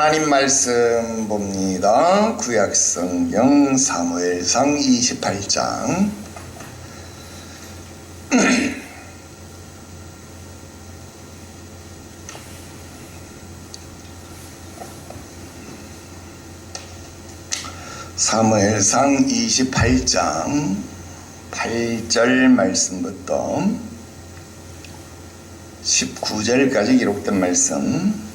하나님 말씀 봅니다. 구약성경 사무엘상 28장 사무엘상 28장 8절 말씀부터 19절까지 기록된 말씀.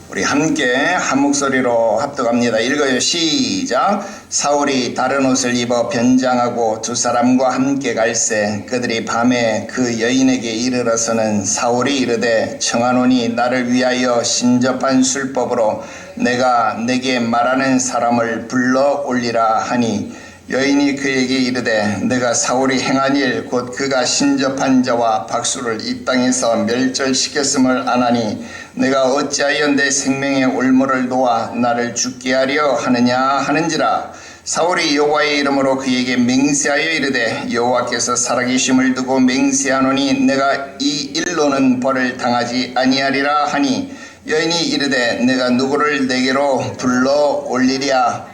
우리 함께 한 목소리로 합독합니다. 읽어요. 시작. 사울이 다른 옷을 입어 변장하고 두 사람과 함께 갈새 그들이 밤에 그 여인에게 이르러서는 사울이 이르되 청하노니 나를 위하여 신접한 술법으로 내가 내게 말하는 사람을 불러 올리라 하니 여인이 그에게 이르되 내가 사울이 행한 일 곧 그가 신접한 자와 박수를 이 땅에서 멸절시켰음을 아나니 내가 어찌하여 내 생명의 올무를 놓아 나를 죽게 하려 하느냐 하는지라. 사울이 여호와의 이름으로 그에게 맹세하여 이르되 여호와께서 살아계심을 두고 맹세하노니 내가 이 일로는 벌을 당하지 아니하리라 하니 여인이 이르되 내가 누구를 내게로 불러 올리랴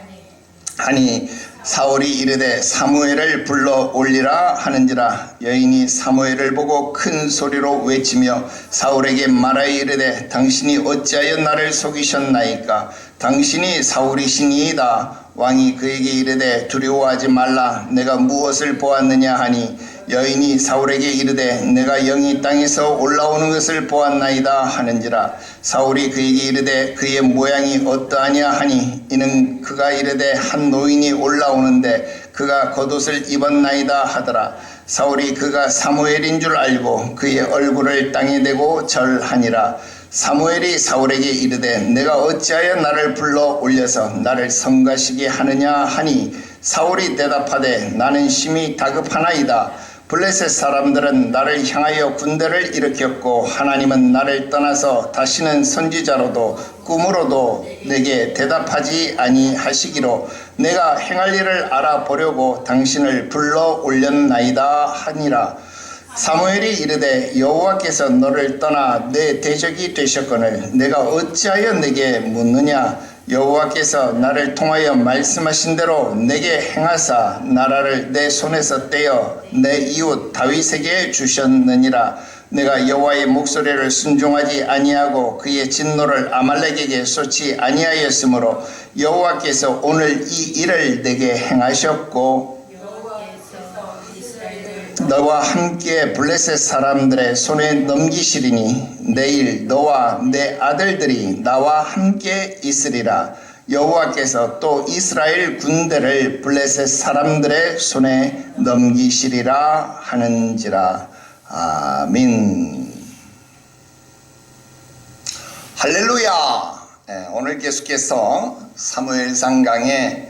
하니 사울이 이르되 사무엘을 불러 올리라 하는지라. 여인이 사무엘을 보고 큰 소리로 외치며 사울에게 말하여 이르되 당신이 어찌하여 나를 속이셨나이까. 당신이 사울이시니이다. 왕이 그에게 이르되 두려워하지 말라. 내가 무엇을 보았느냐 하니 여인이 사울에게 이르되 내가 영이 땅에서 올라오는 것을 보았나이다 하는지라. 사울이 그에게 이르되 그의 모양이 어떠하냐 하니 이는 그가 이르되 한 노인이 올라오는데 그가 겉옷을 입었나이다 하더라. 사울이 그가 사무엘인 줄 알고 그의 얼굴을 땅에 대고 절하니라. 사무엘이 사울에게 이르되 내가 어찌하여 나를 불러 올려서 나를 성가시게 하느냐 하니 사울이 대답하되 나는 심히 다급하나이다. 블레셋 사람들은 나를 향하여 군대를 일으켰고 하나님은 나를 떠나서 다시는 선지자로도 꿈으로도 내게 대답하지 아니하시기로 내가 행할 일을 알아보려고 당신을 불러 올렸나이다 하니라. 사무엘이 이르되 여호와께서 너를 떠나 내 대적이 되셨거늘 내가 어찌하여 내게 묻느냐. 여호와께서 나를 통하여 말씀하신 대로 내게 행하사 나라를 내 손에서 떼어 내 이웃 다윗에게 주셨느니라. 내가 여호와의 목소리를 순종하지 아니하고 그의 진노를 아말렉에게 쏟지 아니하였으므로 여호와께서 오늘 이 일을 내게 행하셨고 너와 함께 블레셋 사람들의 손에 넘기시리니 내일 너와 내 아들들이 나와 함께 있으리라. 여호와께서 또 이스라엘 군대를 블레셋 사람들의 손에 넘기시리라 하는지라. 아멘. 할렐루야. 오늘 계속해서 사무엘상 강의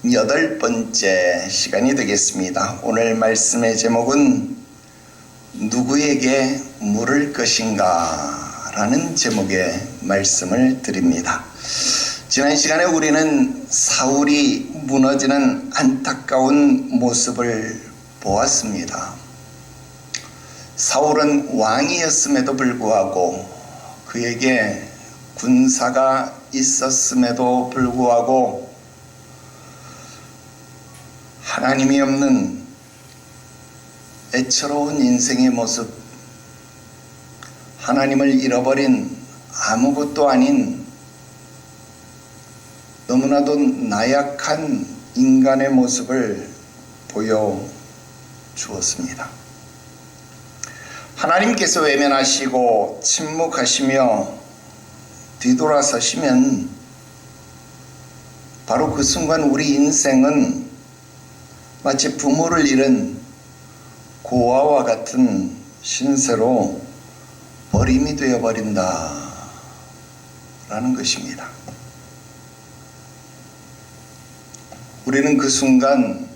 58번째 시간이 되겠습니다. 오늘 말씀의 제목은 누구에게 물을 것인가 라는 제목의 말씀을 드립니다. 지난 시간에 우리는 사울이 무너지는 안타까운 모습을 보았습니다. 사울은 왕이었음에도 불구하고 그에게 군사가 있었음에도 불구하고 하나님이 없는 애처로운 인생의 모습, 하나님을 잃어버린 아무것도 아닌 너무나도 나약한 인간의 모습을 보여주었습니다. 하나님께서 외면하시고 침묵하시며 뒤돌아서시면 바로 그 순간 우리 인생은 마치 부모를 잃은 고아와 같은 신세로 버림이 되어버린다 라는 것입니다. 우리는 그 순간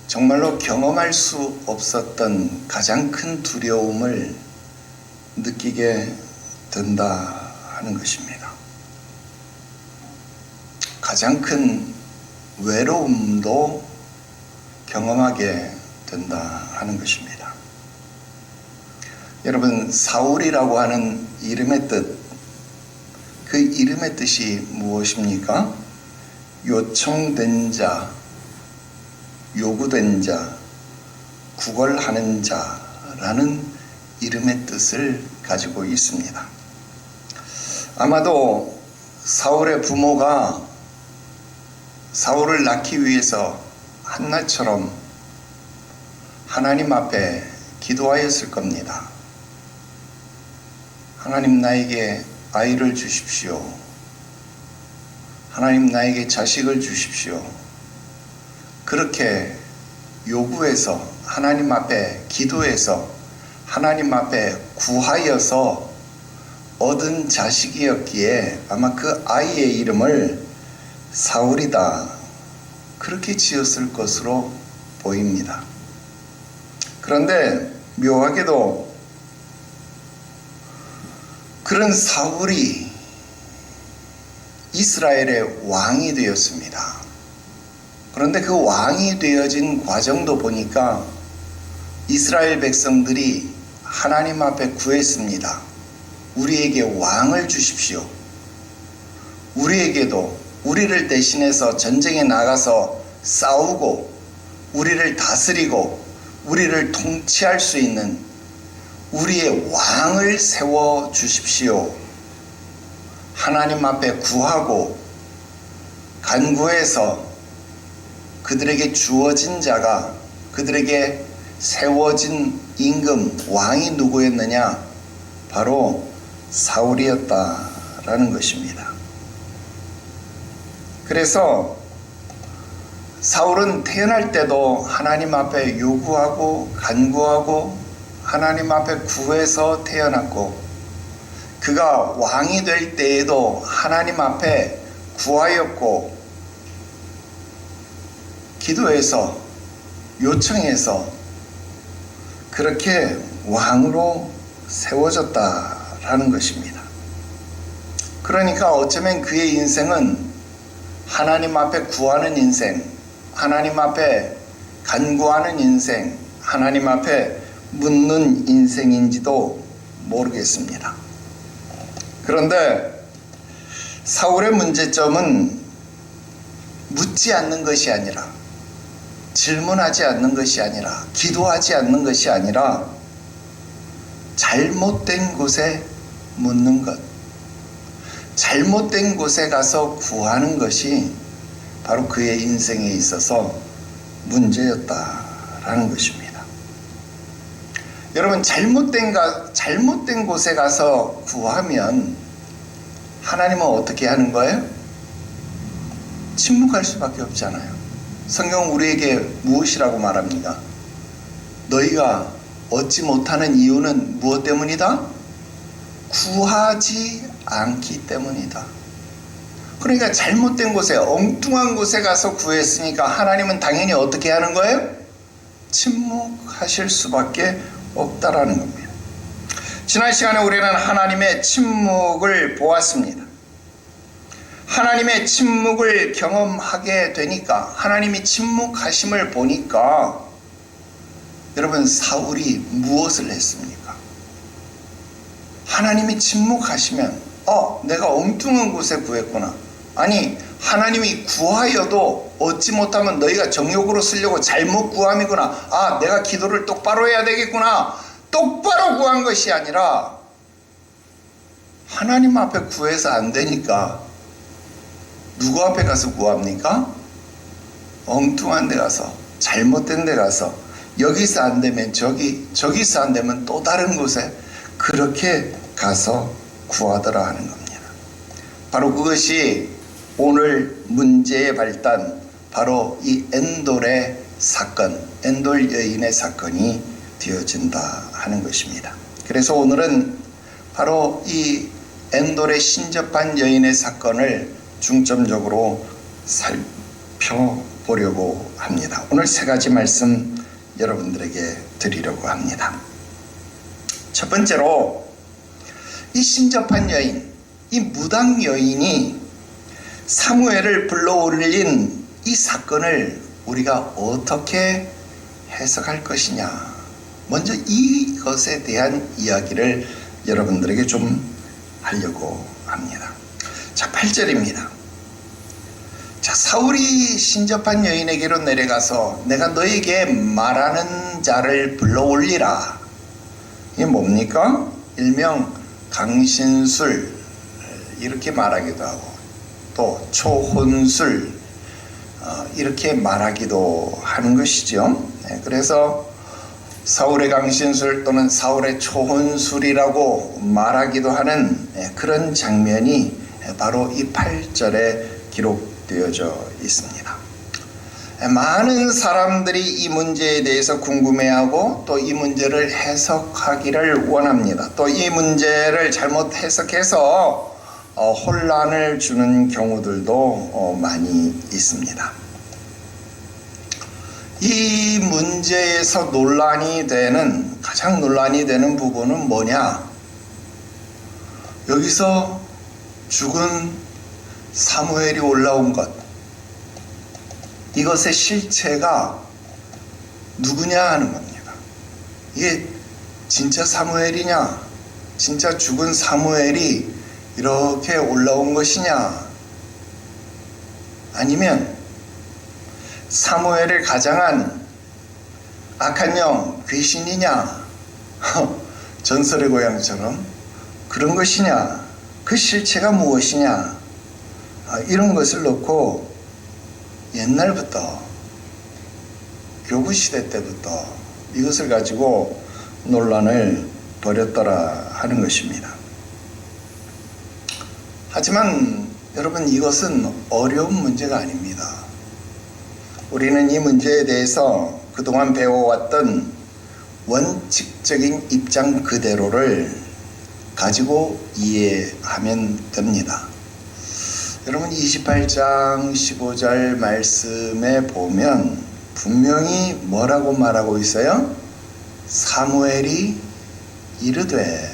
정말로 경험할 수 없었던 가장 큰 두려움을 느끼게 된다 하는 것입니다. 가장 큰 외로움도 경험하게 된다 하는 것입니다. 여러분, 사울이라고 하는 이름의 뜻, 그 이름의 뜻이 무엇입니까? 요청된 자, 요구된 자, 구걸하는 자라는 이름의 뜻을 가지고 있습니다. 아마도 사울의 부모가 사울을 낳기 위해서 한나처럼 하나님 앞에 기도하였을 겁니다. 하나님, 나에게 아이를 주십시오. 하나님, 나에게 자식을 주십시오. 그렇게 요구해서 하나님 앞에 기도해서 하나님 앞에 구하여서 얻은 자식이었기에 아마 그 아이의 이름을 사울이다, 그렇게 지었을 것으로 보입니다. 그런데 묘하게도 그런 사울이 이스라엘의 왕이 되었습니다. 그런데 그 왕이 되어진 과정도 보니까 이스라엘 백성들이 하나님 앞에 구했습니다. 우리에게 왕을 주십시오. 우리에게도 우리를 대신해서 전쟁에 나가서 싸우고 우리를 다스리고 우리를 통치할 수 있는 우리의 왕을 세워 주십시오. 하나님 앞에 구하고 간구해서 그들에게 주어진 자가, 그들에게 세워진 임금, 왕이 누구였느냐? 바로 사울이었다라는 것입니다. 그래서 사울은 태어날 때도 하나님 앞에 요구하고 간구하고 하나님 앞에 구해서 태어났고, 그가 왕이 될 때에도 하나님 앞에 구하였고 기도해서 요청해서 그렇게 왕으로 세워졌다라는 것입니다. 그러니까 어쩌면 그의 인생은 하나님 앞에 구하는 인생, 하나님 앞에 간구하는 인생, 하나님 앞에 묻는 인생인지도 모르겠습니다. 그런데 사울의 문제점은 묻지 않는 것이 아니라, 질문하지 않는 것이 아니라, 기도하지 않는 것이 아니라 잘못된 곳에 묻는 것, 잘못된 곳에 가서 구하는 것이 바로 그의 인생에 있어서 문제였다라는 것입니다. 여러분, 잘못된 곳에 가서 구하면 하나님은 어떻게 하는 거예요? 침묵할 수밖에 없잖아요. 성경은 우리에게 무엇이라고 말합니까? 너희가 얻지 못하는 이유는 무엇 때문이다? 구하지 않기 때문이다. 그러니까 잘못된 곳에, 엉뚱한 곳에 가서 구했으니까 하나님은 당연히 어떻게 하는 거예요? 침묵하실 수밖에 없다라는 겁니다. 지난 시간에 우리는 하나님의 침묵을 보았습니다. 하나님의 침묵을 경험하게 되니까, 하나님이 침묵하심을 보니까 여러분, 사울이 무엇을 했습니까? 하나님이 침묵하시면 내가 엉뚱한 곳에 구했구나. 아니, 하나님이 구하여도 얻지 못하면 너희가 정욕으로 쓰려고 잘못 구함이구나. 내가 기도를 똑바로 해야 되겠구나. 똑바로 구한 것이 아니라 하나님 앞에 구해서 안 되니까 누구 앞에 가서 구합니까? 엉뚱한 데 가서, 잘못된 데 가서, 여기서 안 되면 저기서 안 되면 또 다른 곳에 그렇게 가서 구하더라 하는 겁니다. 바로 그것이 오늘 문제의 발단, 바로 이 엔돌의 사건, 엔돌 여인의 사건이 되어진다 하는 것입니다. 그래서 오늘은 바로 이 엔돌의 신접한 여인의 사건을 중점적으로 살펴보려고 합니다. 오늘 세 가지 말씀 여러분들에게 드리려고 합니다. 첫 번째로, 이 신접한 여인, 이 무당 여인이 사무엘을 불러올린 이 사건을 우리가 어떻게 해석할 것이냐. 먼저 이것에 대한 이야기를 여러분들에게 좀 하려고 합니다. 자, 8절입니다. 자, 사울이 신접한 여인에게로 내려가서 내가 너에게 말하는 자를 불러올리라. 이게 뭡니까? 일명 강신술 이렇게 말하기도 하고 또 초혼술 이렇게 말하기도 하는 것이죠. 그래서 사울의 강신술 또는 사울의 초혼술이라고 말하기도 하는 그런 장면이 바로 이 8절에 기록되어져 있습니다. 많은 사람들이 이 문제에 대해서 궁금해하고 또 이 문제를 해석하기를 원합니다. 또 이 문제를 잘못 해석해서 혼란을 주는 경우들도 많이 있습니다. 이 문제에서 가장 논란이 되는 부분은 뭐냐? 여기서 죽은 사무엘이 올라온 것, 이것의 실체가 누구냐 하는 겁니다. 이게 진짜 사무엘이냐? 진짜 죽은 사무엘이 이렇게 올라온 것이냐? 아니면 사무엘을 가장한 악한 영, 귀신이냐? 전설의 고향처럼 그런 것이냐? 그 실체가 무엇이냐? 이런 것을 놓고 옛날부터 교구시대 때부터 이것을 가지고 논란을 벌였더라 하는 것입니다. 하지만 여러분, 이것은 어려운 문제가 아닙니다. 우리는 이 문제에 대해서 그동안 배워왔던 원칙적인 입장 그대로를 가지고 이해하면 됩니다. 여러분, 28장 15절 말씀에 보면 분명히 뭐라고 말하고 있어요? 사무엘이 이르되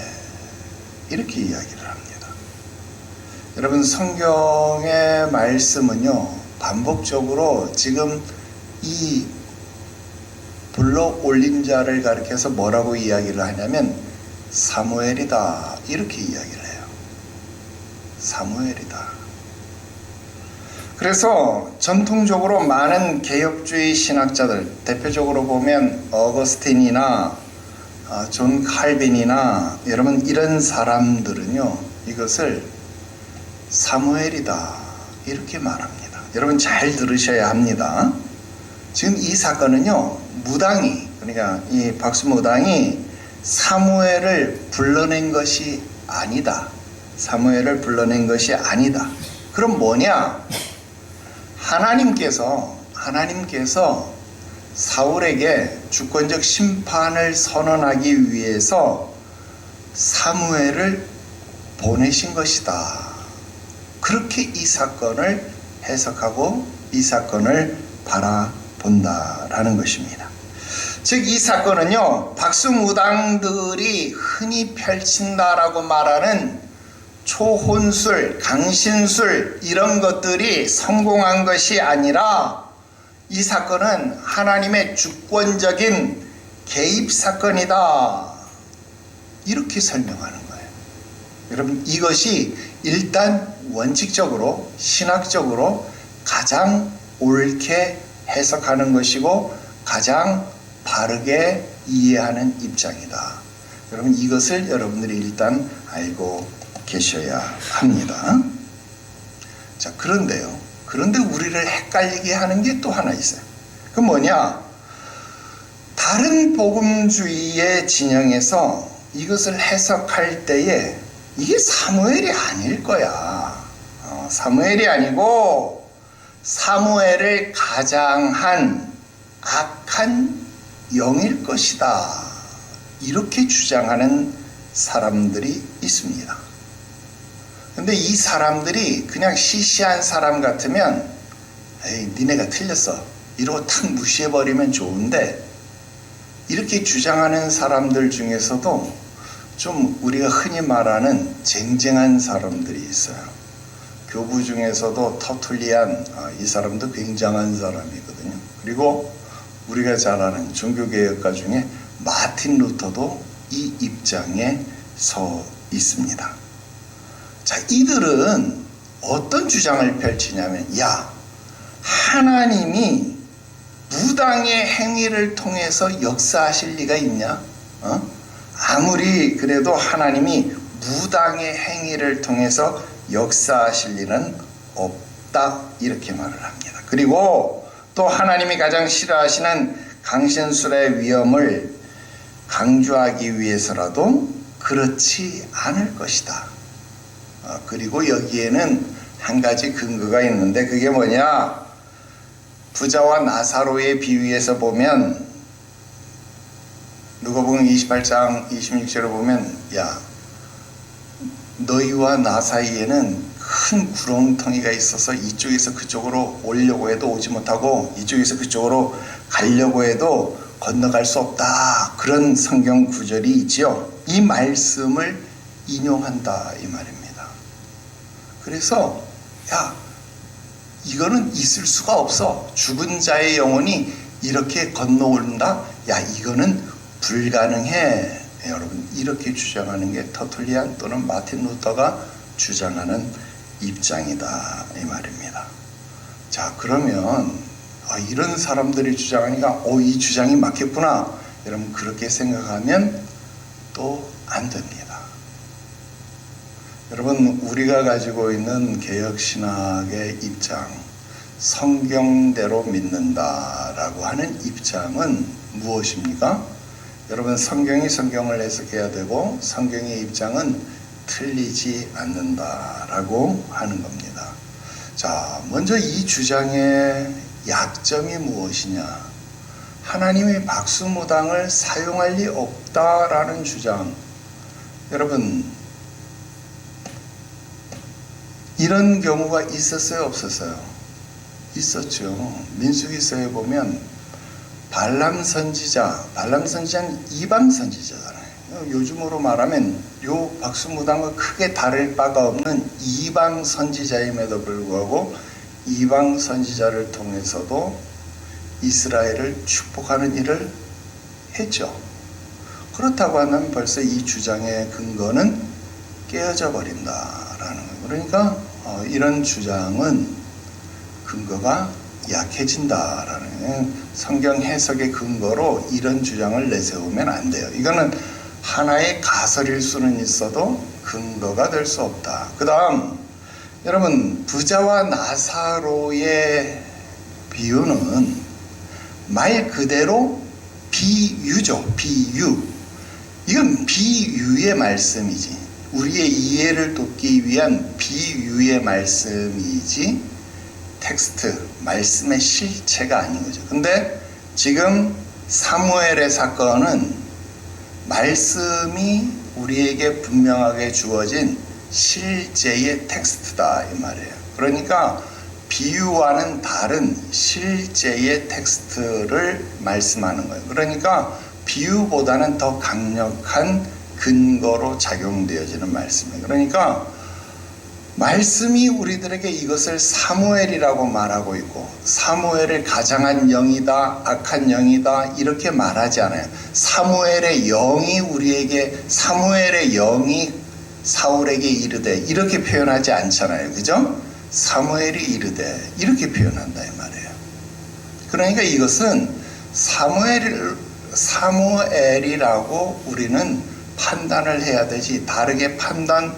이렇게 이야기를 합니다. 여러분, 성경의 말씀은요, 반복적으로 지금 이 불러 올린 자를 가리켜서 뭐라고 이야기를 하냐면 사무엘이다 이렇게 이야기를 해요. 사무엘이다. 그래서 전통적으로 많은 개혁주의 신학자들, 대표적으로 보면 어거스틴이나 존 칼빈이나 여러분 이런 사람들은요, 이것을 사무엘이다 이렇게 말합니다. 여러분 잘 들으셔야 합니다. 지금 이 사건은요, 무당이, 그러니까 이 박수무당이 사무엘을 불러낸 것이 아니다. 사무엘을 불러낸 것이 아니다. 그럼 뭐냐? 하나님께서 사울에게 주권적 심판을 선언하기 위해서 사무엘을 보내신 것이다. 그렇게 이 사건을 해석하고 이 사건을 바라본다라는 것입니다. 즉, 이 사건은요, 박수무당들이 흔히 펼친다라고 말하는 초혼술, 강신술 이런 것들이 성공한 것이 아니라 이 사건은 하나님의 주권적인 개입 사건이다 이렇게 설명하는 거예요. 여러분, 이것이 일단 원칙적으로 신학적으로 가장 옳게 해석하는 것이고 가장 바르게 이해하는 입장이다. 여러분, 이것을 여러분들이 일단 알고 계셔야 합니다. 자, 그런데 우리를 헷갈리게 하는 게 또 하나 있어요. 그 뭐냐? 다른 복음주의의 진영에서 이것을 해석할 때에 이게 사무엘이 아닐 거야. 사무엘이 아니고 사무엘을 가장한 악한 영일 것이다. 이렇게 주장하는 사람들이 있습니다. 근데 이 사람들이 그냥 시시한 사람 같으면 에이, 니네가 틀렸어 이러고 탁 무시해버리면 좋은데, 이렇게 주장하는 사람들 중에서도 좀 우리가 흔히 말하는 쟁쟁한 사람들이 있어요. 교부 중에서도 터툴리안, 이 사람도 굉장한 사람이거든요. 그리고 우리가 잘 아는 종교개혁가 중에 마틴 루터도 이 입장에 서 있습니다. 자, 이들은 어떤 주장을 펼치냐면, 야, 하나님이 무당의 행위를 통해서 역사하실 리가 있냐? 아무리 그래도 하나님이 무당의 행위를 통해서 역사하실 리는 없다, 이렇게 말을 합니다. 그리고 또 하나님이 가장 싫어하시는 강신술의 위험을 강조하기 위해서라도 그렇지 않을 것이다. 그리고 여기에는 한 가지 근거가 있는데, 그게 뭐냐? 부자와 나사로의 비유에서 보면, 누가복음 28장 26절을 보면, 야, 너희와 나 사이에는 큰 구렁텅이가 있어서 이쪽에서 그쪽으로 오려고 해도 오지 못하고 이쪽에서 그쪽으로 가려고 해도 건너갈 수 없다, 그런 성경 구절이 있지요. 이 말씀을 인용한다, 이 말입니다. 그래서 야, 이거는 있을 수가 없어. 죽은 자의 영혼이 이렇게 건너온다? 야, 이거는 불가능해. 여러분, 이렇게 주장하는 게 터툴리안 또는 마틴 루터가 주장하는 입장이다, 이 말입니다. 자, 그러면 이런 사람들이 주장하니까 이 주장이 맞겠구나, 여러분 그렇게 생각하면 또 안 됩니다. 여러분, 우리가 가지고 있는 개혁신학의 입장, 성경대로 믿는다라고 하는 입장은 무엇입니까? 여러분, 성경이 성경을 해석해야 되고 성경의 입장은 틀리지 않는다라고 하는 겁니다. 자, 먼저 이 주장의 약점이 무엇이냐? 하나님이 박수무당을 사용할 리 없다라는 주장. 여러분, 이런 경우가 있었어요, 없었어요? 있었죠. 민수기서에 보면 발람 선지자는 이방 선지자잖아요. 요즘으로 말하면 요 박수무당과 크게 다를 바가 없는 이방 선지자임에도 불구하고 이방 선지자를 통해서도 이스라엘을 축복하는 일을 했죠. 그렇다고 하면 벌써 이 주장의 근거는 깨어져 버린다라는 거예요. 그러니까 이런 주장은 근거가 약해진다라는, 성경 해석의 근거로 이런 주장을 내세우면 안 돼요. 이거는 하나의 가설일 수는 있어도 근거가 될 수 없다. 그 다음, 여러분, 부자와 나사로의 비유는 말 그대로 비유죠. 비유. 이건 비유의 말씀이지, 우리의 이해를 돕기 위한 비유의 말씀이지 텍스트, 말씀의 실체가 아닌 거죠. 근데 지금 사무엘의 사건은 말씀이 우리에게 분명하게 주어진 실제의 텍스트다, 이 말이에요. 그러니까 비유와는 다른 실제의 텍스트를 말씀하는 거예요. 그러니까 비유보다는 더 강력한 근거로 작용되어지는 말씀이에요. 그러니까 말씀이 우리들에게 이것을 사무엘이라고 말하고 있고, 사무엘을 가장한 영이다, 악한 영이다, 이렇게 말하지 않아요. 사무엘의 영이 사울에게 이르되, 이렇게 표현하지 않잖아요. 그죠? 사무엘이 이르되, 이렇게 표현한다, 이 말이에요. 그러니까 이것은 사무엘이라고 우리는 판단을 해야 되지, 다르게 판단할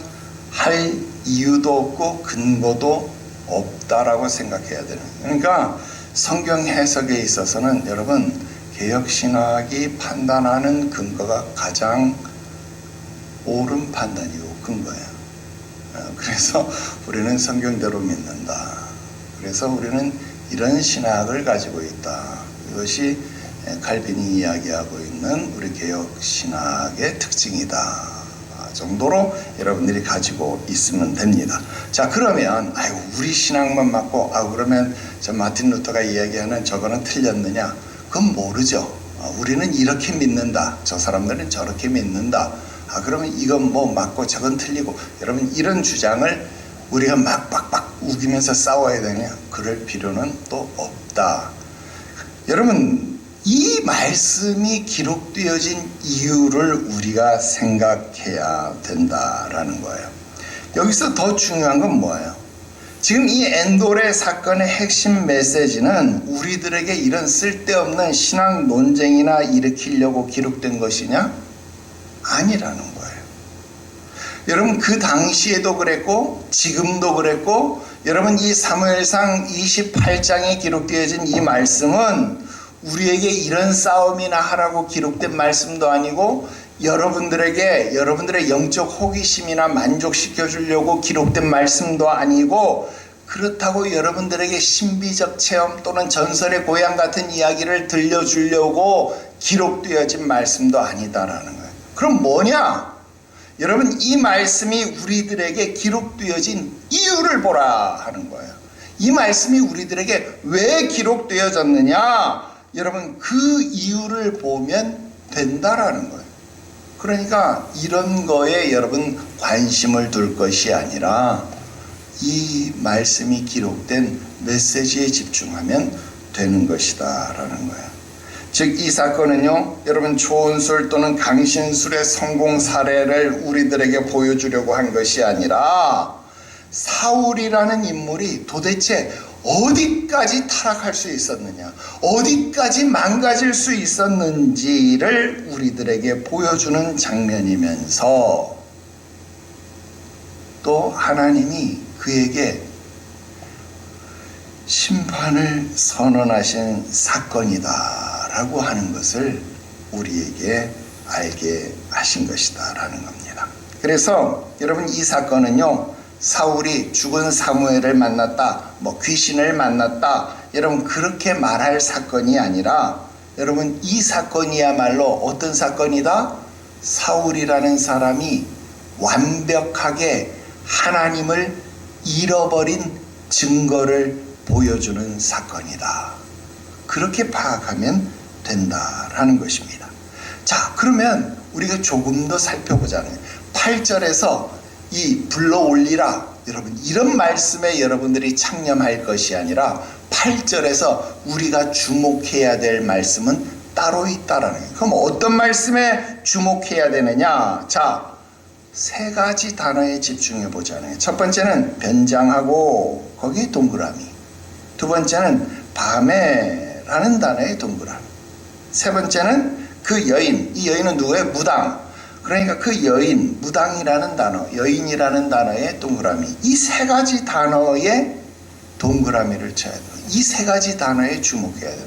이유도 없고 근거도 없다라고 생각해야 되는 거예요. 그러니까 성경 해석에 있어서는 여러분, 개혁신학이 판단하는 근거가 가장 옳은 판단이고 근거예요. 그래서 우리는 성경대로 믿는다. 그래서 우리는 이런 신학을 가지고 있다. 이것이 칼빈이 이야기하고 있는 우리 개혁신학의 특징이다 정도로 여러분들이 가지고 있으면 됩니다. 자, 그러면 우리 신앙만 맞고 그러면 저 마틴 루터가 이야기하는 저거는 틀렸느냐? 그건 모르죠. 우리는 이렇게 믿는다, 저 사람들은 저렇게 믿는다. 그러면 이건 뭐 맞고 저건 틀리고, 여러분 이런 주장을 우리가 막 빡빡 우기면서 싸워야 되냐? 그럴 필요는 또 없다. 여러분, 이 말씀이 기록되어진 이유를 우리가 생각해야 된다라는 거예요. 여기서 더 중요한 건 뭐예요? 지금 이 엔돌의 사건의 핵심 메시지는 우리들에게 이런 쓸데없는 신앙 논쟁이나 일으키려고 기록된 것이냐? 아니라는 거예요. 여러분, 그 당시에도 그랬고 지금도 그랬고, 여러분, 이 사무엘상 28장에 기록되어진 이 말씀은 우리에게 이런 싸움이나 하라고 기록된 말씀도 아니고, 여러분들에게 여러분들의 영적 호기심이나 만족시켜 주려고 기록된 말씀도 아니고, 그렇다고 여러분들에게 신비적 체험 또는 전설의 고향 같은 이야기를 들려주려고 기록되어진 말씀도 아니다라는 거예요. 그럼 뭐냐? 여러분, 이 말씀이 우리들에게 기록되어진 이유를 보라 하는 거예요. 이 말씀이 우리들에게 왜 기록되어졌느냐? 여러분, 그 이유를 보면 된다라는 거예요. 그러니까 이런 거에 여러분 관심을 둘 것이 아니라 이 말씀이 기록된 메시지에 집중하면 되는 것이다 라는 거예요. 즉, 이 사건은요, 여러분, 초혼술 또는 강신술의 성공 사례를 우리들에게 보여주려고 한 것이 아니라 사울이라는 인물이 도대체 어디까지 타락할 수 있었느냐, 어디까지 망가질 수 있었는지를 우리들에게 보여주는 장면이면서, 또 하나님이 그에게 심판을 선언하신 사건이다 라고 하는 것을 우리에게 알게 하신 것이다 라는 겁니다. 그래서 여러분, 이 사건은요, 사울이 죽은 사무엘을 만났다, 귀신을 만났다, 여러분 그렇게 말할 사건이 아니라, 여러분, 이 사건이야말로 어떤 사건이다? 사울이라는 사람이 완벽하게 하나님을 잃어버린 증거를 보여주는 사건이다, 그렇게 파악하면 된다라는 것입니다. 자, 그러면 우리가 조금 더 살펴보자면 8절에서 이 불러올리라, 여러분, 이런 말씀에 여러분들이 창념할 것이 아니라 8절에서 우리가 주목해야 될 말씀은 따로 있다라는 거예요. 그럼 어떤 말씀에 주목해야 되느냐? 자, 세 가지 단어에 집중해 보자는. 첫 번째는 변장하고, 거기에 동그라미. 두 번째는 밤에라는 단어의 동그라미. 세 번째는 그 여인, 이 여인은 누구예요? 무당. 그러니까 그 여인, 무당이라는 단어, 여인이라는 단어의 동그라미. 이 세 가지 단어에 동그라미를 쳐야 돼요. 이 세 가지 단어에 주목해야 돼요.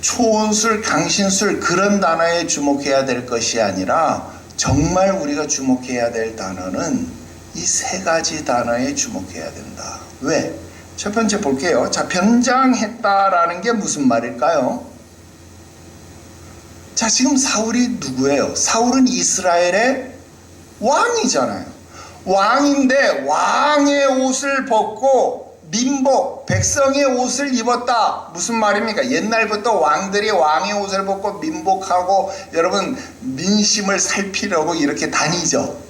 초혼술, 강신술, 그런 단어에 주목해야 될 것이 아니라 정말 우리가 주목해야 될 단어는 이 세 가지 단어에 주목해야 된다. 왜? 첫 번째 볼게요. 자, 변장했다라는 게 무슨 말일까요? 자, 지금 사울이 누구예요? 사울은 이스라엘의 왕이잖아요. 왕인데 왕의 옷을 벗고 민복, 백성의 옷을 입었다. 무슨 말입니까? 옛날부터 왕들이 왕의 옷을 벗고 민복하고 여러분 민심을 살피려고 이렇게 다니죠.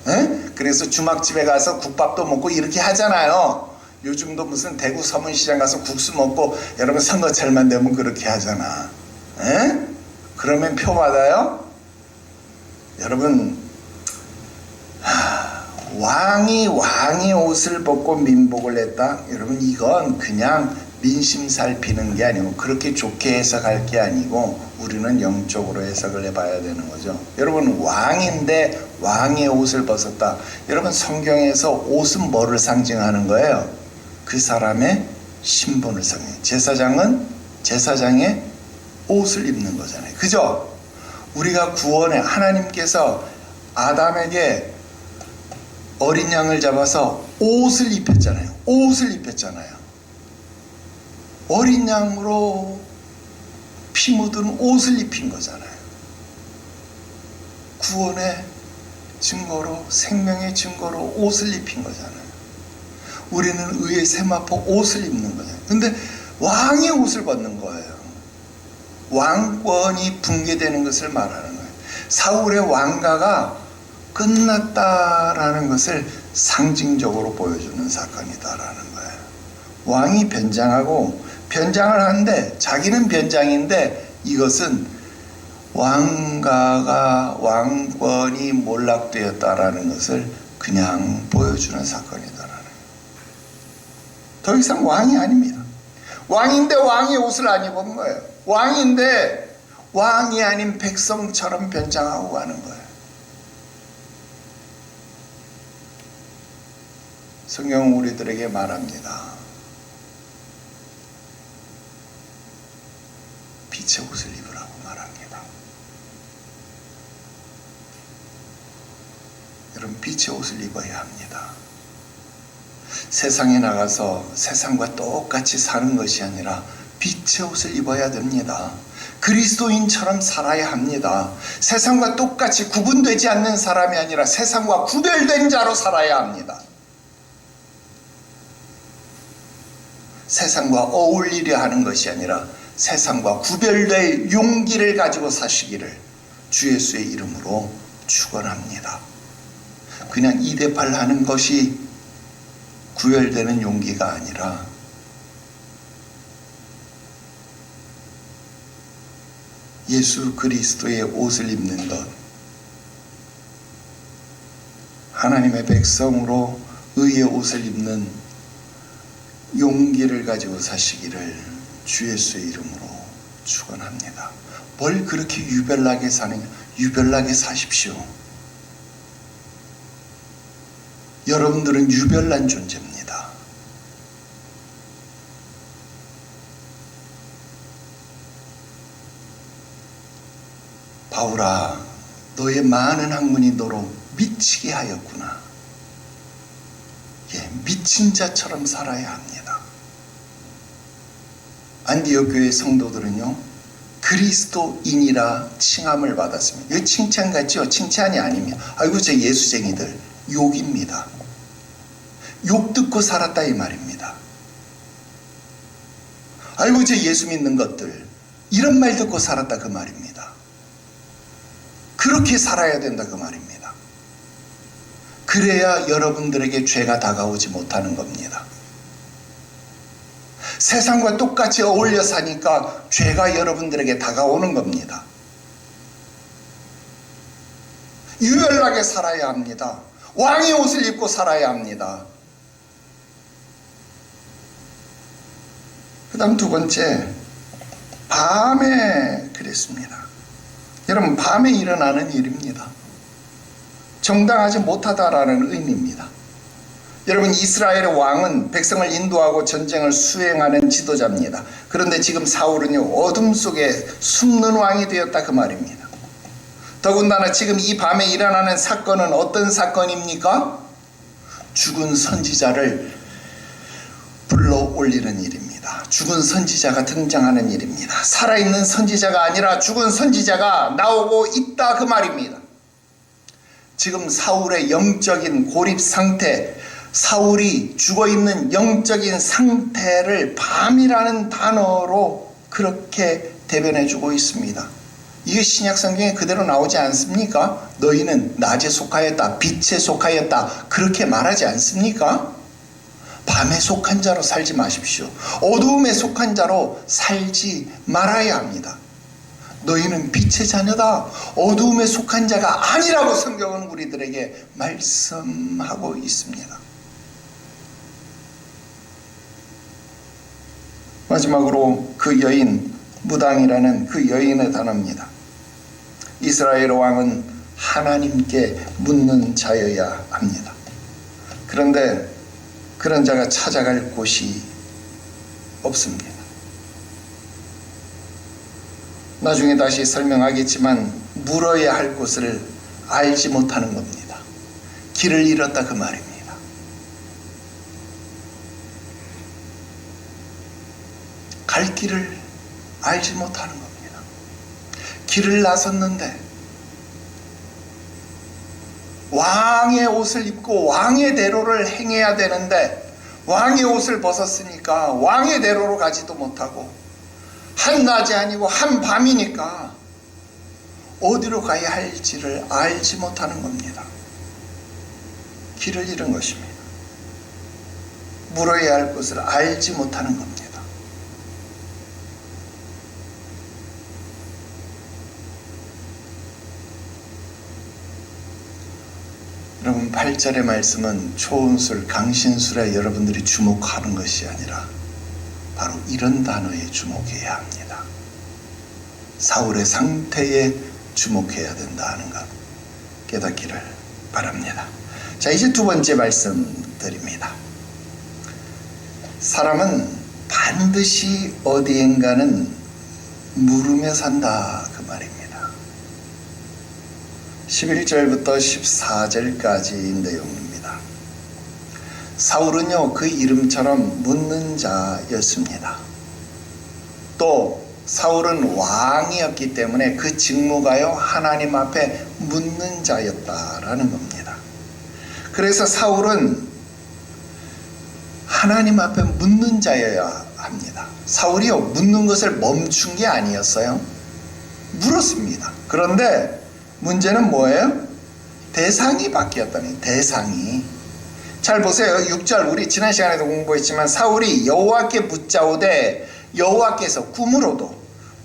그래서 주막집에 가서 국밥도 먹고 이렇게 하잖아요. 요즘도 무슨 대구 서문시장 가서 국수 먹고 여러분 선거철만 되면 그렇게 하잖아. 그러면 표 받아요? 여러분, 왕이 왕의 옷을 벗고 민복을 했다? 여러분, 이건 그냥 민심 살피는 게 아니고, 그렇게 좋게 해석할 게 아니고 우리는 영적으로 해석을 해봐야 되는 거죠. 여러분, 왕인데 왕의 옷을 벗었다. 여러분, 성경에서 옷은 뭐를 상징하는 거예요? 그 사람의 신분을 상징해요. 제사장은 제사장의 옷을 입는 거잖아요. 그죠? 우리가 구원에 하나님께서 아담에게 어린 양을 잡아서 옷을 입혔잖아요. 옷을 입혔잖아요. 어린 양으로 피 묻은 옷을 입힌 거잖아요. 구원의 증거로, 생명의 증거로 옷을 입힌 거잖아요. 우리는 의의 세마포 옷을 입는 거잖아요. 근데 왕의 옷을 벗는 거예요. 왕권이 붕괴되는 것을 말하는 거예요. 사울의 왕가가 끝났다라는 것을 상징적으로 보여주는 사건이다라는 거예요. 왕이 변장하고, 변장을 하는데 자기는 변장인데 이것은 왕권이 몰락되었다라는 것을 그냥 보여주는 사건이다라는 거예요. 더 이상 왕이 아닙니다. 왕인데 왕의 옷을 안 입은 거예요. 왕인데 왕이 아닌 백성처럼 변장하고 가는 거예요. 성경은 우리들에게 말합니다. 빛의 옷을 입으라고 말합니다. 여러분, 빛의 옷을 입어야 합니다. 세상에 나가서 세상과 똑같이 사는 것이 아니라 빛의 옷을 입어야 됩니다. 그리스도인처럼 살아야 합니다. 세상과 똑같이 구분되지 않는 사람이 아니라 세상과 구별된 자로 살아야 합니다. 세상과 어울리려 하는 것이 아니라 세상과 구별될 용기를 가지고 사시기를 주 예수의 이름으로 축원합니다. 그냥 2대8 하는 것이 구별되는 용기가 아니라 예수 그리스도의 옷을 입는 것, 하나님의 백성으로 의의 옷을 입는 용기를 가지고 사시기를 주 예수의 이름으로 축원합니다. 뭘 그렇게 유별나게 사느냐? 유별나게 사십시오. 여러분들은 유별난 존재입니다. 바울아, 너의 많은 학문이 너로 미치게 하였구나. 예, 미친 자처럼 살아야 합니다. 안디옥 교회 성도들은요, 그리스도인이라 칭함을 받았습니다. 이거 칭찬 같죠? 칭찬이 아닙니다. 아이고 저 예수쟁이들, 욕입니다. 욕 듣고 살았다 이 말입니다. 아이고 저 예수 믿는 것들, 이런 말 듣고 살았다 그 말입니다. 그렇게 살아야 된다 그 말입니다. 그래야 여러분들에게 죄가 다가오지 못하는 겁니다. 세상과 똑같이 어울려 사니까 죄가 여러분들에게 다가오는 겁니다. 유별나게 살아야 합니다. 왕의 옷을 입고 살아야 합니다. 그 다음 두 번째, 밤에 그랬습니다. 여러분, 밤에 일어나는 일입니다. 정당하지 못하다라는 의미입니다. 여러분, 이스라엘의 왕은 백성을 인도하고 전쟁을 수행하는 지도자입니다. 그런데 지금 사울은요, 어둠 속에 숨는 왕이 되었다 그 말입니다. 더군다나 지금 이 밤에 일어나는 사건은 어떤 사건입니까? 죽은 선지자를 불러 올리는 일입니다. 죽은 선지자가 등장하는 일입니다. 살아있는 선지자가 아니라 죽은 선지자가 나오고 있다 그 말입니다. 지금 사울의 영적인 고립 상태, 사울이 죽어있는 영적인 상태를 밤이라는 단어로 그렇게 대변해주고 있습니다. 이게 신약성경에 그대로 나오지 않습니까? 너희는 낮에 속하였다, 빛에 속하였다, 그렇게 말하지 않습니까? 밤에 속한 자로 살지 마십시오. 어두움에 속한 자로 살지 말아야 합니다. 너희는 빛의 자녀다, 어두움에 속한 자가 아니라고 성경은 우리들에게 말씀하고 있습니다. 마지막으로 그 여인, 무당이라는 그 여인의 단어입니다. 이스라엘 왕은 하나님께 묻는 자여야 합니다. 그런데 그런 자가 찾아갈 곳이 없습니다. 나중에 다시 설명하겠지만 물어야 할 곳을 알지 못하는 겁니다. 길을 잃었다 그 말입니다. 갈 길을 알지 못하는 겁니다. 길을 나섰는데 왕의 옷을 입고 왕의 대로를 행해야 되는데 왕의 옷을 벗었으니까 왕의 대로로 가지도 못하고 한낮이 아니고 한밤이니까 어디로 가야 할지를 알지 못하는 겁니다. 길을 잃은 것입니다. 물어야 할 것을 알지 못하는 겁니다. 여러분 8절의 말씀은 초혼술, 강신술에 여러분들이 주목하는 것이 아니라 바로 이런 단어에 주목해야 합니다. 사울의 상태에 주목해야 된다는 것 깨닫기를 바랍니다. 자, 이제 두 번째 말씀 드립니다. 사람은 반드시 어디엔가는 물으며 산다, 그 말입니다. 11절부터 14절까지 내용입니다. 사울은요, 그 이름처럼 묻는 자였습니다. 또 사울은 왕이었기 때문에 그 직무가요, 하나님 앞에 묻는 자였다라는 겁니다. 그래서 사울은 하나님 앞에 묻는 자여야 합니다. 사울이요, 묻는 것을 멈춘 게 아니었어요. 물었습니다. 그런데 문제는 뭐예요? 대상이 바뀌었다니, 대상이. 잘 보세요. 6절, 우리 지난 시간에도 공부했지만 사울이 여호와께 묻자오되 여호와께서 꿈으로도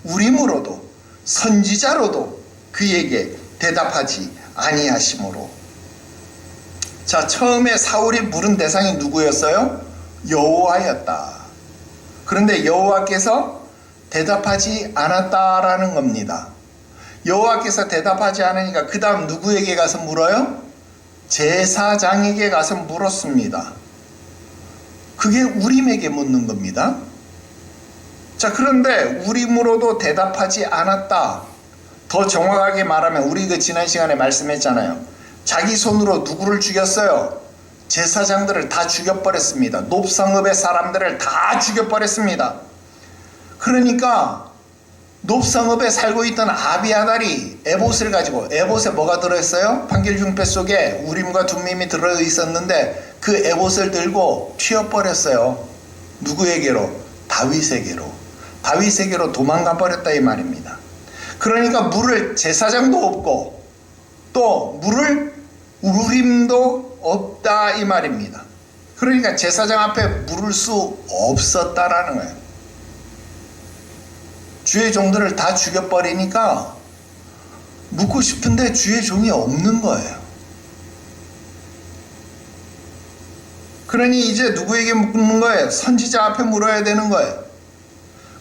우림으로도 선지자로도 그에게 대답하지 아니하시므로. 자, 처음에 사울이 물은 대상이 누구였어요? 여호와였다. 그런데 여호와께서 대답하지 않았다라는 겁니다. 여호와께서 대답하지 않으니까 그 다음 누구에게 가서 물어요? 제사장에게 가서 물었습니다. 그게 우림에게 묻는 겁니다. 자, 그런데 우림으로도 대답하지 않았다. 더 정확하게 말하면 우리 그 지난 시간에 말씀했잖아요. 자기 손으로 누구를 죽였어요? 제사장들을 다 죽여버렸습니다. 높성읍의 사람들을 다 죽여버렸습니다. 그러니까 높성읍에 살고 있던 아비아달이 에봇을 가지고, 에봇에 뭐가 들어있어요? 판결중패 속에 우림과 둠밈이 들어있었는데 그 에봇을 들고 튀어버렸어요. 누구에게로? 다윗에게로. 다윗에게로 도망가 버렸다 이 말입니다. 그러니까 물을 제사장도 없고 또 물을 우림도 없다 이 말입니다. 그러니까 제사장 앞에 물을 수 없었다라는 거예요. 주의 종들을 다 죽여버리니까 묻고 싶은데 주의 종이 없는 거예요. 그러니 이제 누구에게 묻는 거예요? 선지자 앞에 물어야 되는 거예요.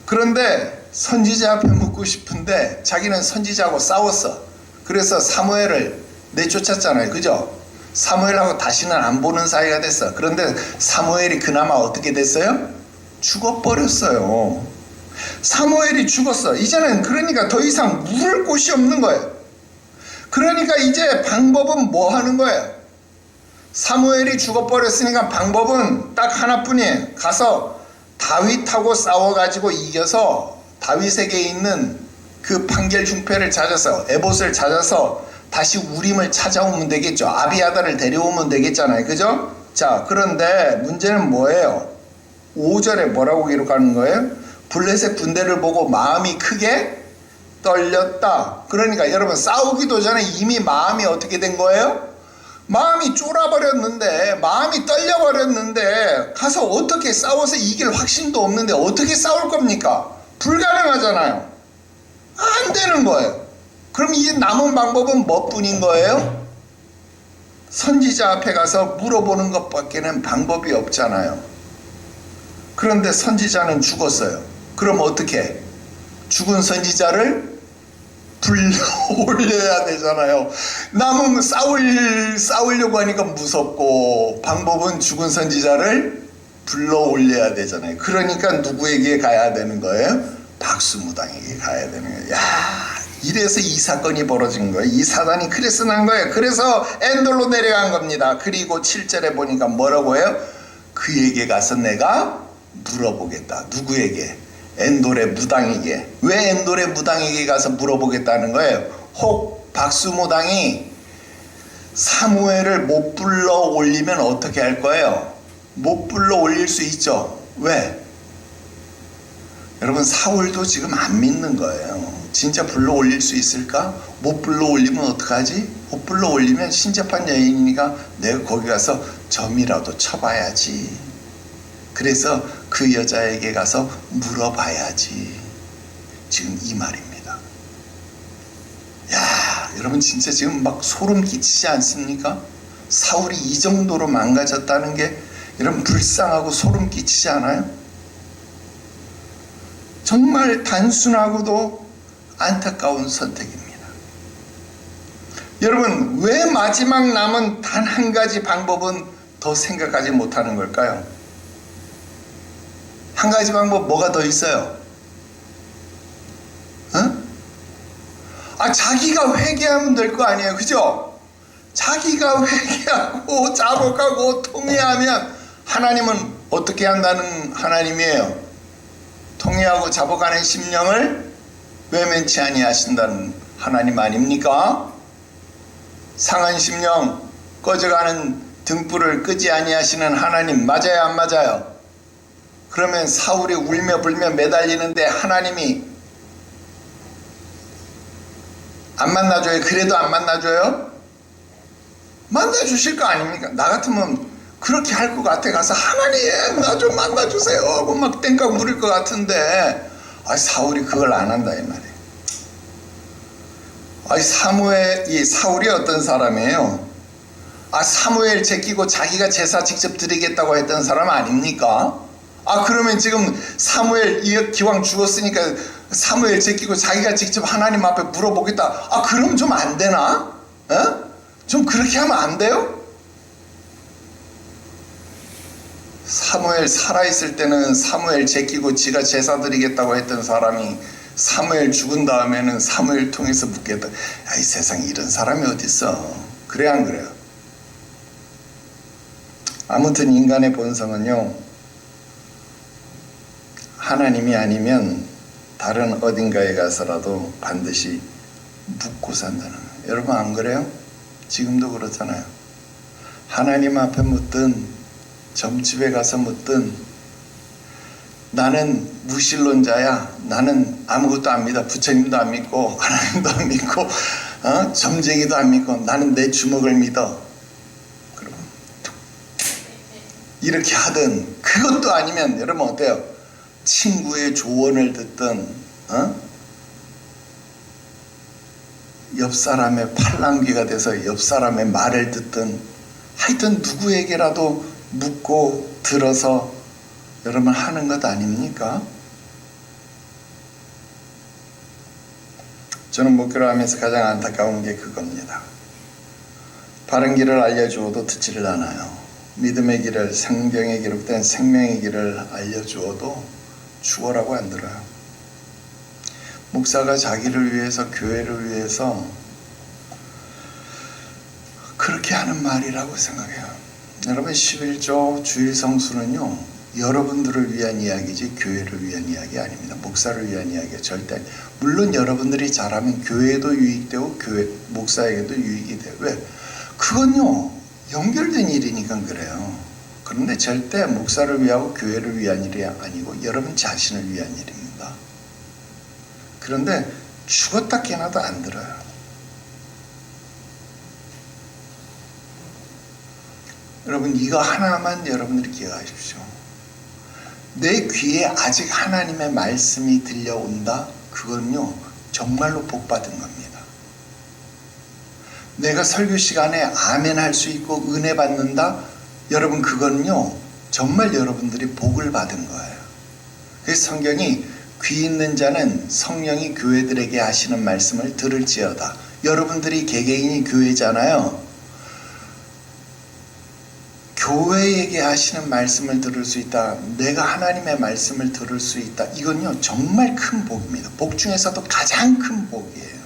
그런데 선지자 앞에 묻고 싶은데 자기는 선지자하고 싸웠어. 그래서 사무엘을 내쫓았잖아요. 그죠? 사무엘하고 다시는 안 보는 사이가 됐어. 그런데 사무엘이 그나마 어떻게 됐어요? 죽어버렸어요. 사무엘이 죽었어. 이제는 그러니까 더 이상 물을 곳이 없는 거예요. 그러니까 이제 방법은 뭐 하는 거예요? 사무엘이 죽어버렸으니까 방법은 딱 하나뿐이에요. 가서 다윗하고 싸워가지고 이겨서 다윗에게 있는 그 판결 중패를 찾아서 에봇을 찾아서 다시 우림을 찾아오면 되겠죠. 아비아달을 데려오면 되겠잖아요. 그죠? 자, 그런데 문제는 뭐예요? 5절에 뭐라고 기록하는 거예요? 블레셋 군대를 보고 마음이 크게 떨렸다. 그러니까 여러분 싸우기도 전에 이미 마음이 어떻게 된 거예요? 마음이 쫄아버렸는데, 마음이 떨려버렸는데 가서 어떻게 싸워서 이길 확신도 없는데 어떻게 싸울 겁니까? 불가능하잖아요. 안 되는 거예요. 그럼 이제 남은 방법은 뭐뿐인 거예요? 선지자 앞에 가서 물어보는 것밖에는 방법이 없잖아요. 그런데 선지자는 죽었어요. 그럼 어떻게? 죽은 선지자를 불러 올려야 되잖아요. 남은 싸우려고 하니까 무섭고, 방법은 죽은 선지자를 불러 올려야 되잖아요. 그러니까 누구에게 가야 되는 거예요? 박수무당에게 가야 되는 거예요. 야, 이래서 이 사건이 벌어진 거예요. 이 사단이 그래서 난 거예요. 그래서 엔돌로 내려간 겁니다. 그리고 7절에 보니까 뭐라고 해요? 그에게 가서 내가 물어보겠다. 누구에게? 엔돌의 무당에게. 왜 엔돌의 무당에게 가서 물어보겠다는 거예요? 혹 박수무당이 사무엘을 못 불러 올리면 어떻게 할 거예요? 못 불러 올릴 수 있죠. 왜? 여러분 사울도 지금 안 믿는 거예요. 진짜 불러 올릴 수 있을까? 못 불러 올리면 어떡하지? 못 불러 올리면 신접한 여인이니까 내가 거기 가서 점이라도 쳐봐야지. 그래서 그 여자에게 가서 물어봐야지. 지금 이 말입니다. 야, 여러분 진짜 지금 막 소름 끼치지 않습니까? 사울이 이 정도로 망가졌다는 게 여러분 불쌍하고 소름 끼치지 않아요? 정말 단순하고도 안타까운 선택입니다. 여러분, 왜 마지막 남은 단 한 가지 방법은 더 생각하지 못하는 걸까요? 한 가지 방법 뭐가 더 있어요? 자기가 회개하면 될 거 아니에요, 그죠? 자기가 회개하고 자복하고 통회하면 하나님은 어떻게 한다는 하나님이에요? 통회하고 자복하는 심령을 외면치 아니하신다는 하나님 아닙니까? 상한 심령, 꺼져가는 등불을 끄지 아니하시는 하나님 맞아요, 안 맞아요? 그러면 사울이 울며 불며 매달리는데 하나님이 안 만나줘요? 그래도 안 만나줘요? 만나주실 거 아닙니까? 나 같으면 그렇게 할 것 같아. 가서 하나님 나 좀 만나주세요 하고 막 땡깡 부릴 것 같은데 사울이 그걸 안 한다 이 말이에요. 이 사울이 어떤 사람이에요? 사무엘 제끼고 자기가 제사 직접 드리겠다고 했던 사람 아닙니까? 그러면 지금 사무엘 기왕 죽었으니까 사무엘 제끼고 자기가 직접 하나님 앞에 물어보겠다. 그럼 좀 안 되나? 좀 그렇게 하면 안 돼요? 사무엘 살아있을 때는 사무엘 제끼고 지가 제사 드리겠다고 했던 사람이 사무엘 죽은 다음에는 사무엘 통해서 묻겠다. 이 세상에 이런 사람이 어딨어? 그래 안 그래요? 아무튼 인간의 본성은요, 하나님이 아니면 다른 어딘가에 가서라도 반드시 묻고 산다는 거예요. 여러분 안 그래요? 지금도 그렇잖아요. 하나님 앞에 묻든 점집에 가서 묻든 나는 무신론자야. 나는 아무것도 안 믿어. 부처님도 안 믿고 하나님도 안 믿고 점쟁이도 안 믿고 나는 내 주먹을 믿어. 그럼 이렇게 하든, 그것도 아니면 여러분 어때요? 친구의 조언을 듣든 옆 사람의 팔랑귀가 돼서 옆 사람의 말을 듣든 하여튼 누구에게라도 묻고 들어서 여러분 하는 것 아닙니까? 저는 목회를 하면서 가장 안타까운 게 그겁니다. 바른 길을 알려주어도 듣지를 않아요. 믿음의 길을, 생명에 기록된 생명의 길을 알려주어도 죽어라고 안 들어요. 목사가 자기를 위해서, 교회를 위해서 그렇게 하는 말이라고 생각해요. 여러분 11조 주일 성수는요, 여러분들을 위한 이야기지 교회를 위한 이야기 아닙니다. 목사를 위한 이야기가 절대 아니에요. 물론 여러분들이 잘하면 교회도 유익되고 목사에게도 유익이 돼요. 왜? 그건요 연결된 일이니까 그래요. 그런데 절대 목사를 위하고 교회를 위한 일이 아니고 여러분 자신을 위한 일입니다. 그런데 죽었다 깨나도 안 들어요. 여러분 이거 하나만 여러분들이 기억하십시오. 내 귀에 아직 하나님의 말씀이 들려온다? 그건요 정말로 복받은 겁니다. 내가 설교 시간에 아멘 할 수 있고 은혜 받는다? 여러분 그건요 정말 여러분들이 복을 받은 거예요. 그래서 성경이 귀 있는 자는 성령이 교회들에게 하시는 말씀을 들을지어다. 여러분들이 개개인이 교회잖아요. 교회에게 하시는 말씀을 들을 수 있다. 내가 하나님의 말씀을 들을 수 있다. 이건요 정말 큰 복입니다. 복 중에서도 가장 큰 복이에요.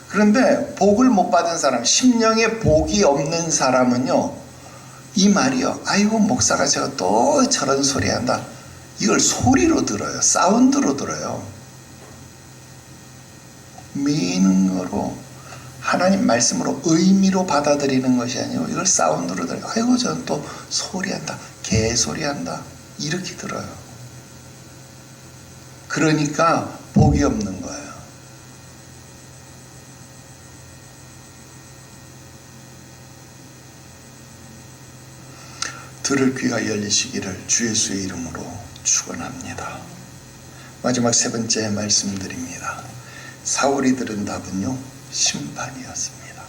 그런데 복을 못 받은 사람, 심령에 복이 없는 사람은요 이 말이요, 아이고 목사가 제가 또 저런 소리 한다, 이걸 소리로 들어요. 사운드로 들어요. 미능으로 하나님 말씀으로 의미로 받아들이는 것이 아니고 이걸 사운드로 들어요. 아이고 저는 또 소리한다, 개소리한다, 이렇게 들어요. 그러니까 복이 없는 거예요. 들을 귀가 열리시기를 주 예수의 이름으로 축원합니다. 마지막 세 번째 말씀드립니다. 사울이 들은 답은요 심판이었습니다.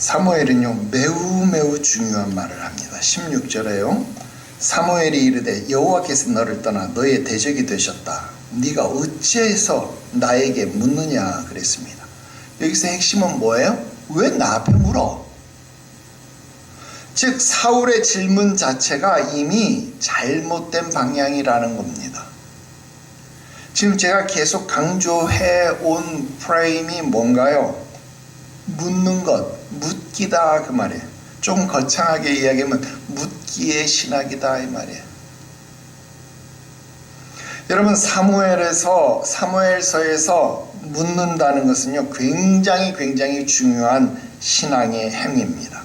사무엘은요 매우 중요한 말을 합니다. 16절에요. 사무엘이 이르되 여호와께서 너를 떠나 너의 대적이 되셨다. 네가 어찌해서 나에게 묻느냐 그랬습니다. 여기서 핵심은 뭐예요? 왜 나 앞에 물어? 즉 사울의 질문 자체가 이미 잘못된 방향이라는 겁니다. 지금 제가 계속 강조해 온 프레임이 뭔가요? 묻는 것, 묻기다 그 말이에요. 좀 거창하게 이야기하면 묻기의 신학이다 이 말이에요. 여러분 사무엘서에서 묻는다는 것은요 굉장히 중요한 신앙의 행위입니다.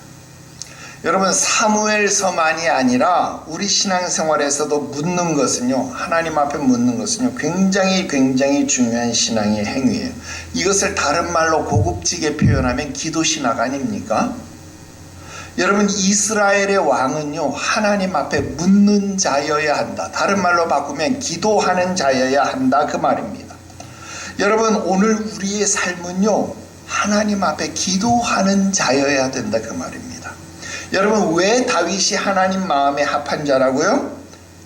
여러분 사무엘서만이 아니라 우리 신앙생활에서도 묻는 것은요 하나님 앞에 묻는 것은요 굉장히 중요한 신앙의 행위예요. 이것을 다른 말로 고급지게 표현하면 기도신학 아닙니까? 여러분 이스라엘의 왕은요 하나님 앞에 묻는 자여야 한다. 다른 말로 바꾸면 기도하는 자여야 한다 그 말입니다. 여러분 오늘 우리의 삶은요 하나님 앞에 기도하는 자여야 된다 그 말입니다. 여러분 왜 다윗이 하나님 마음에 합한 자라고요?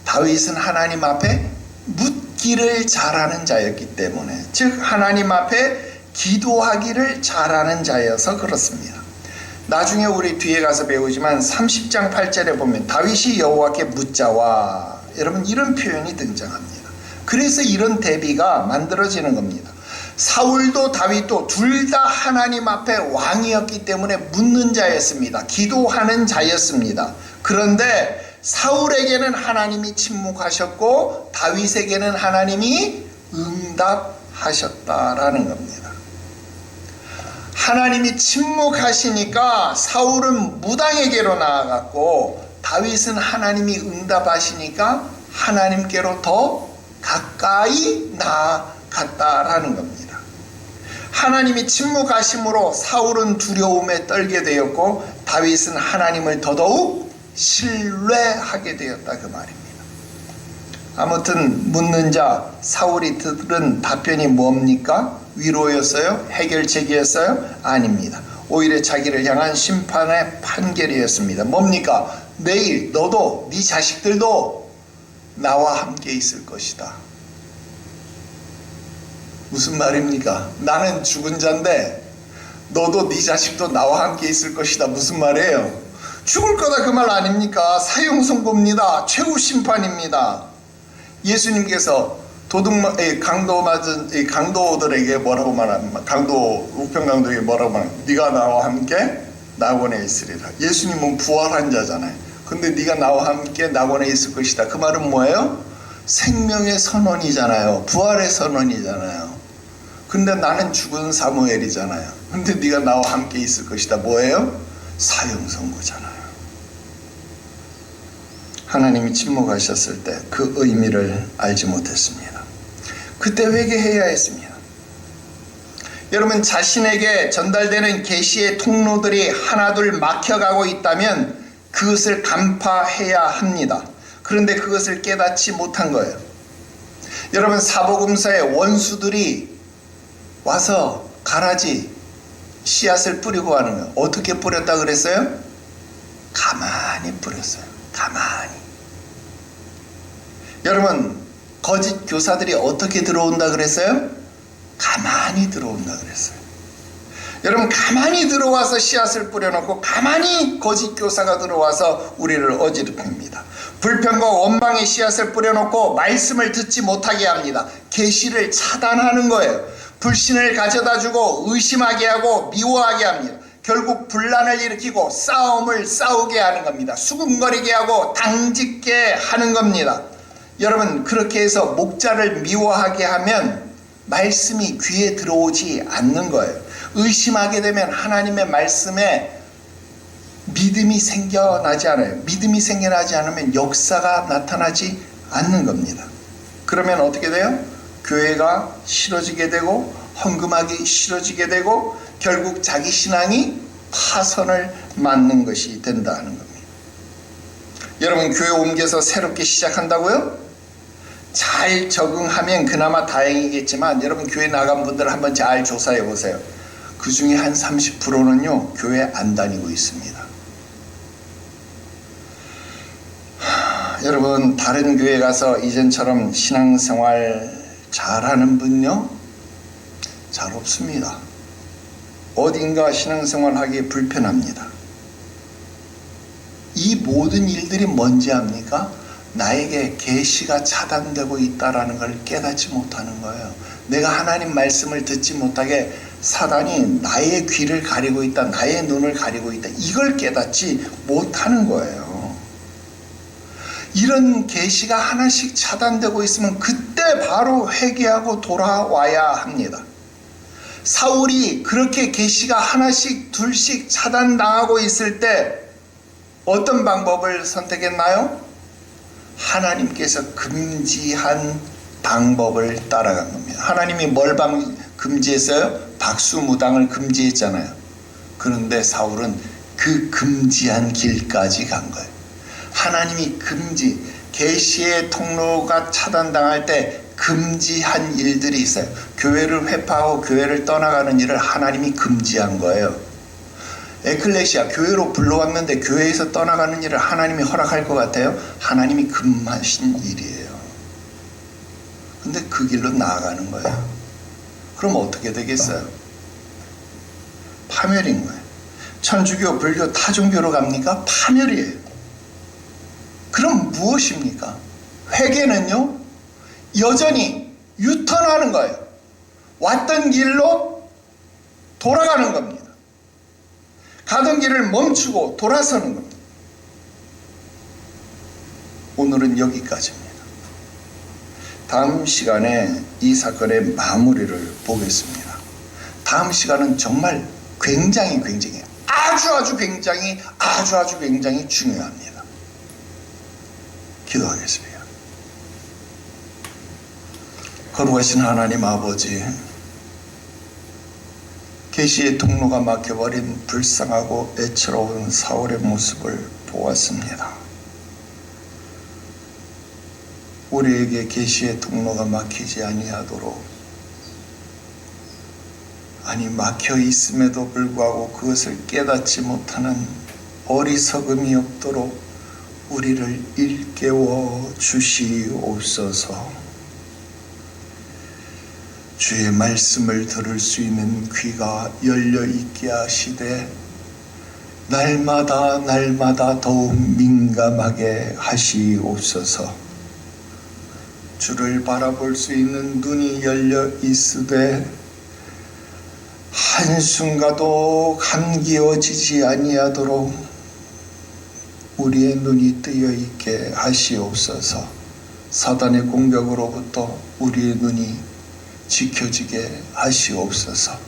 다윗은 하나님 앞에 묻기를 잘하는 자였기 때문에, 즉 하나님 앞에 기도하기를 잘하는 자여서 그렇습니다. 나중에 우리 뒤에 가서 배우지만 30장 8절에 보면 다윗이 여호와께 묻자와 여러분 이런 표현이 등장합니다. 그래서 이런 대비가 만들어지는 겁니다. 사울도 다윗도 둘 다 하나님 앞에 왕이었기 때문에 묻는 자였습니다. 기도하는 자였습니다. 그런데 사울에게는 하나님이 침묵하셨고 다윗에게는 하나님이 응답하셨다라는 겁니다. 하나님이 침묵하시니까 사울은 무당에게로 나아갔고 다윗은 하나님이 응답하시니까 하나님께로 더 가까이 나아갔다라는 겁니다. 하나님이 침묵하심으로 사울은 두려움에 떨게 되었고 다윗은 하나님을 더더욱 신뢰하게 되었다 그 말입니다. 아무튼 묻는 자 사울이 들은 답변이 뭡니까? 위로였어요? 해결책이었어요? 아닙니다. 오히려 자기를 향한 심판의 판결이었습니다. 뭡니까? 내일 너도 네 자식들도 나와 함께 있을 것이다. 무슨 말입니까? 나는 죽은 자인데 너도 네 자식도 나와 함께 있을 것이다. 무슨 말이에요? 죽을 거다 그 말 아닙니까? 사형 선고입니다. 최후 심판입니다. 예수님께서 강도 맞은 강도들에게 뭐라고 말합니까? 우편강도에게 뭐라고 말합니까? 네가 나와 함께 낙원에 있으리라. 예수님은 부활한 자잖아요. 근데 네가 나와 함께 낙원에 있을 것이다. 그 말은 뭐예요? 생명의 선언이잖아요. 부활의 선언이잖아요. 근데 나는 죽은 사무엘이잖아요. 근데 네가 나와 함께 있을 것이다. 뭐예요? 사형 선고잖아요. 하나님이 침묵하셨을 때 그 의미를 알지 못했습니다. 그때 회개해야 했습니다. 여러분 자신에게 전달되는 계시의 통로들이 하나둘 막혀가고 있다면 그것을 간파해야 합니다. 그런데 그것을 깨닫지 못한 거예요. 여러분 사복음서의 원수들이 와서 가라지 씨앗을 뿌리고 하는 거예요. 어떻게 뿌렸다 그랬어요? 가만히 뿌렸어요. 가만히. 여러분 거짓 교사들이 어떻게 들어온다 그랬어요? 가만히 들어온다 그랬어요. 여러분 가만히 들어와서 씨앗을 뿌려놓고 가만히 거짓 교사가 들어와서 우리를 어지럽힙니다. 불평과 원망의 씨앗을 뿌려놓고 말씀을 듣지 못하게 합니다. 계시를 차단하는 거예요. 불신을 가져다주고 의심하게 하고 미워하게 합니다. 결국 분란을 일으키고 싸움을 싸우게 하는 겁니다. 수군거리게 하고 당짓게 하는 겁니다. 여러분 그렇게 해서 목자를 미워하게 하면 말씀이 귀에 들어오지 않는 거예요. 의심하게 되면 하나님의 말씀에 믿음이 생겨나지 않아요. 믿음이 생겨나지 않으면 역사가 나타나지 않는 겁니다. 그러면 어떻게 돼요? 교회가 싫어지게 되고 헌금하기 싫어지게 되고 결국 자기 신앙이 파선을 맞는 것이 된다는 겁니다. 여러분 교회 옮겨서 새롭게 시작한다고요? 잘 적응하면 그나마 다행이겠지만 여러분 교회 나간 분들 한번 잘 조사해 보세요. 그 중에 한 30%는요 교회 안 다니고 있습니다. 여러분, 다른 교회 가서 이전처럼 신앙생활 잘하는 분요? 잘 없습니다. 어딘가 신앙생활 하기 불편합니다. 이 모든 일들이 뭔지 압니까? 나에게 계시가 차단되고 있다는 걸 깨닫지 못하는 거예요. 내가 하나님 말씀을 듣지 못하게 사단이 나의 귀를 가리고 있다, 나의 눈을 가리고 있다, 이걸 깨닫지 못하는 거예요. 이런 계시가 하나씩 차단되고 있으면 그때 바로 회개하고 돌아와야 합니다. 사울이 그렇게 계시가 하나씩 둘씩 차단당하고 있을 때 어떤 방법을 선택했나요? 하나님께서 금지한 방법을 따라간 겁니다. 하나님이 뭘 금지했어요? 박수무당을 금지했잖아요. 그런데 사울은 그 금지한 길까지 간 거예요. 하나님이 계시의 통로가 차단당할 때 금지한 일들이 있어요. 교회를 회파하고 교회를 떠나가는 일을 하나님이 금지한 거예요. 에클레시아, 교회로 불러왔는데 교회에서 떠나가는 일을 하나님이 허락할 것 같아요? 하나님이 금하신 일이에요. 근데 그 길로 나아가는 거예요. 그럼 어떻게 되겠어요? 파멸인 거예요. 천주교, 불교, 타종교로 갑니까? 파멸이에요. 그럼 무엇입니까? 회개는요, 여전히 유턴하는 거예요. 왔던 길로 돌아가는 겁니다. 가던 길을 멈추고 돌아서는 겁니다. 오늘은 여기까지입니다. 다음 시간에 이 사건의 마무리를 보겠습니다. 다음 시간은 정말 굉장히 아주 굉장히 중요합니다. 기도하겠습니다. 거룩하신 하나님 아버지, 계시의 통로가 막혀버린 불쌍하고 애처로운 사울의 모습을 보았습니다. 우리에게 계시의 통로가 막히지 아니하도록, 아니 막혀 있음에도 불구하고 그것을 깨닫지 못하는 어리석음이 없도록 우리를 일깨워 주시옵소서. 주의 말씀을 들을 수 있는 귀가 열려 있게 하시되 날마다 더욱 민감하게 하시옵소서. 주를 바라볼 수 있는 눈이 열려 있으되 한순간도 감기어지지 아니하도록 우리의 눈이 뜨여 있게 하시옵소서. 사단의 공격으로부터 우리의 눈이 지켜지게 하시옵소서.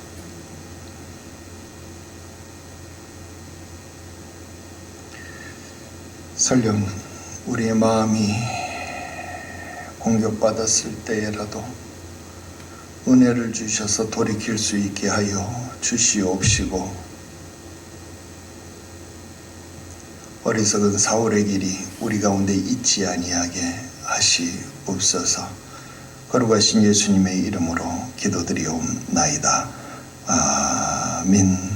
설령 우리의 마음이 공격받았을 때에라도 은혜를 주셔서 돌이킬 수 있게 하여 주시옵시고, 어리석은 사울의 길이 우리 가운데 있지 아니하게 하시옵소서. 거룩하신 예수님의 이름으로 기도드리옵나이다. 아멘.